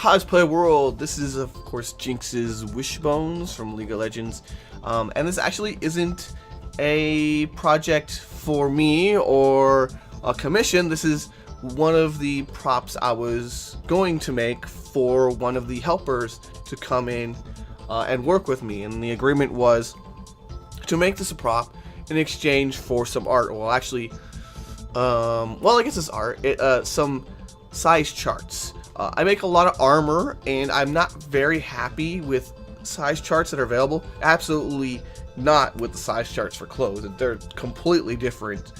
cosplay world. This is, of course, Jinx's Wishbones from League of Legends. And this actually isn't a project for me or a commission. This is one of the props I was going to make for one of the helpers to come in and work with me. And the agreement was to make this a prop in exchange for some art. Well, actually, I guess it's art. Some size charts. I make a lot of armor, and I'm not very happy with size charts that are available. Absolutely not with the size charts for clothes. They're completely different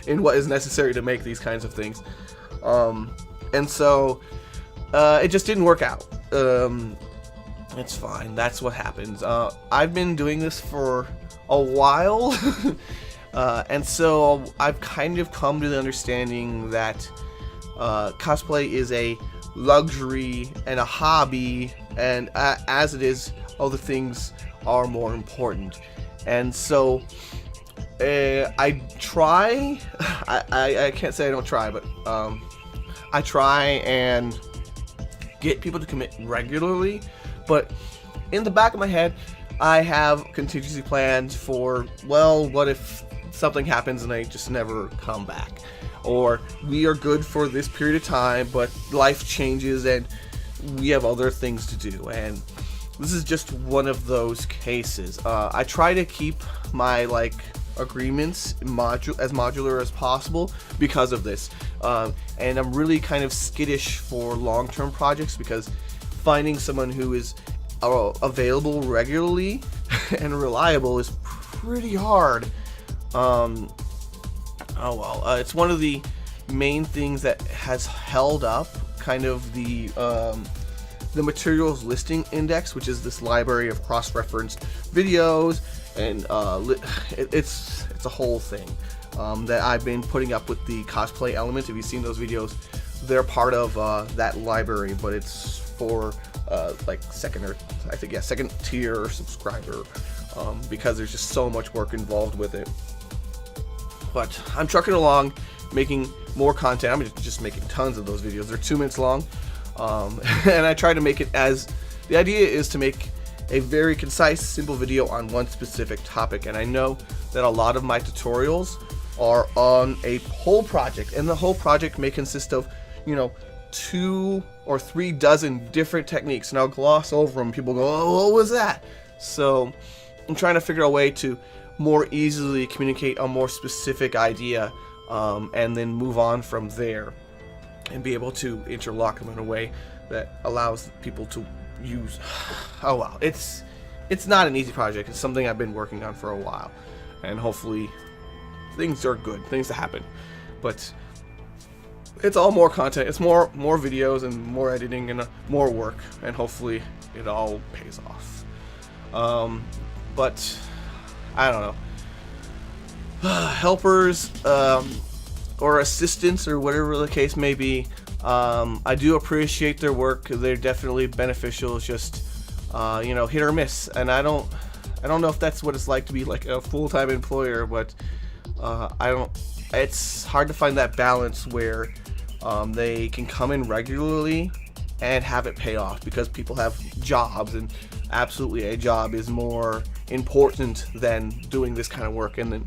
in what is necessary to make these kinds of things. And so it just didn't work out. It's fine. That's what happens. I've been doing this for a while, and so I've kind of come to the understanding that cosplay is a luxury and a hobby, and as it is, other things are more important. And so I try, I can't say I don't try, but I try and get people to commit regularly, but in the back of my head I have contingency plans for, well, what if something happens and I just never come back, or we are good for this period of time but life changes and we have other things to do. And this is just one of those cases. I try to keep my agreements as modular as possible because of this, and I'm really kind of skittish for long-term projects because finding someone who is available regularly and reliable is pretty hard. It's one of the main things that has held up kind of the materials listing index, which is this library of cross-referenced videos, and it's a whole thing that I've been putting up with the cosplay elements. If you've seen those videos, they're part of that library, but it's for second tier subscriber, because there's just so much work involved with it. But I'm trucking along, making more content. I'm just making tons of those videos. They're 2 minutes long, and I try to make it the idea is to make a very concise, simple video on one specific topic. And I know that a lot of my tutorials are on a whole project, and the whole project may consist of, 2 or 3 dozen different techniques, and I'll gloss over them. People go, "Oh, what was that?" So I'm trying to figure out a way to more easily communicate a more specific idea, and then move on from there and be able to interlock them in a way that allows people to use. Oh wow, it's not an easy project. It's something I've been working on for a while, and hopefully things are good, things to happen. But it's all more content. It's more videos and more editing and more work, and hopefully it all pays off. But I don't know. Helpers or assistants or whatever the case may be, I do appreciate their work. They're definitely beneficial. It's just hit or miss, and I don't know if that's what it's like to be like a full-time employer, but it's hard to find that balance where they can come in regularly and have it pay off, because people have jobs, and absolutely a job is more important than doing this kind of work. And then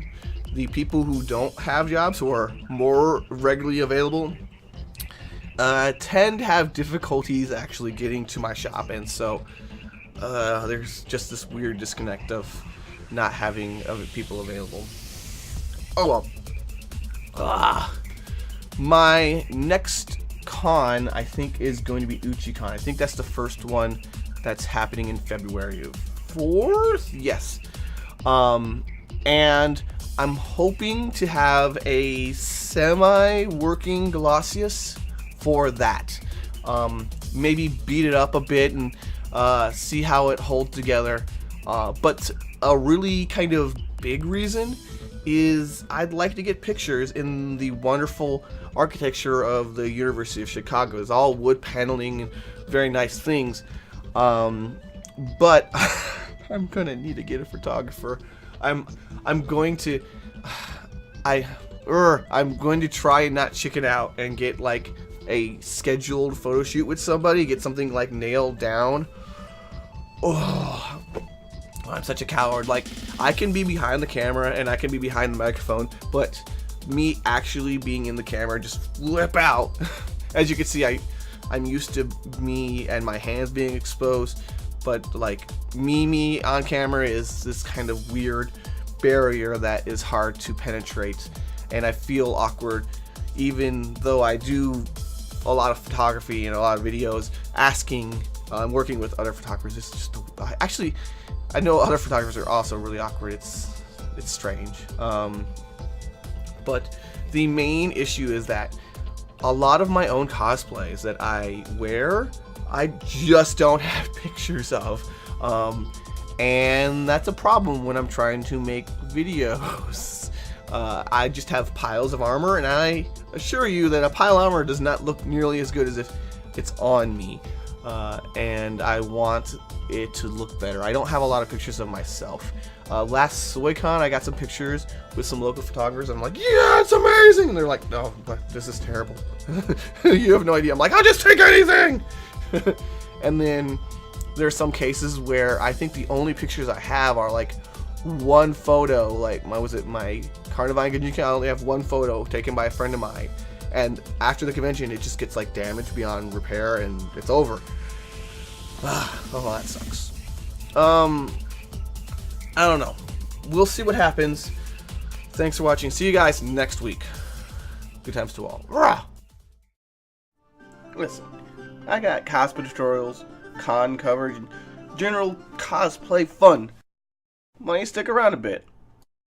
the people who don't have jobs, who are more regularly available, tend to have difficulties actually getting to my shop, and so there's just this weird disconnect of not having other people available. Oh well. My next con, I think, is going to be UchiCon. I think that's the first one that's happening in February 4th. Yes. And I'm hoping to have a semi-working Glossius for that. Maybe beat it up a bit and see how it holds together. But a really kind of big reason is I'd like to get pictures in the wonderful architecture of the University of Chicago. It's all wood paneling and very nice things. But I'm gonna need to get a photographer. I'm going to try and not chicken out and get like a scheduled photo shoot with somebody, get something like nailed down. Oh, I'm such a coward. Like, I can be behind the camera and I can be behind the microphone, but me actually being in the camera, just flip out. As you can see, I'm used to me and my hands being exposed, but like me on camera is this kind of weird barrier that is hard to penetrate, and I feel awkward even though I do a lot of photography and a lot of videos asking, working with other photographers. It's just, actually, I know other photographers are also really awkward. It's strange. But the main issue is that a lot of my own cosplays that I wear, I just don't have pictures of. And that's a problem when I'm trying to make videos. I just have piles of armor, and I assure you that a pile of armor does not look nearly as good as if it's on me. And I want it to look better. I don't have a lot of pictures of myself. Last SoyCon, I got some pictures with some local photographers. I'm like, yeah, it's amazing. And they're like, no, but this is terrible. You have no idea. I'm like, I'll just take anything. And then there's some cases where I think the only pictures I have are like one photo. Like, my Carnivine Convention, I only have one photo taken by a friend of mine. And after the convention, it just gets like damaged beyond repair, and it's over. Oh, that sucks. I don't know. We'll see what happens. Thanks for watching. See you guys next week. Good times to all. Rah! Listen, I got cosplay tutorials, con coverage, and general cosplay fun. Why don't you stick around a bit?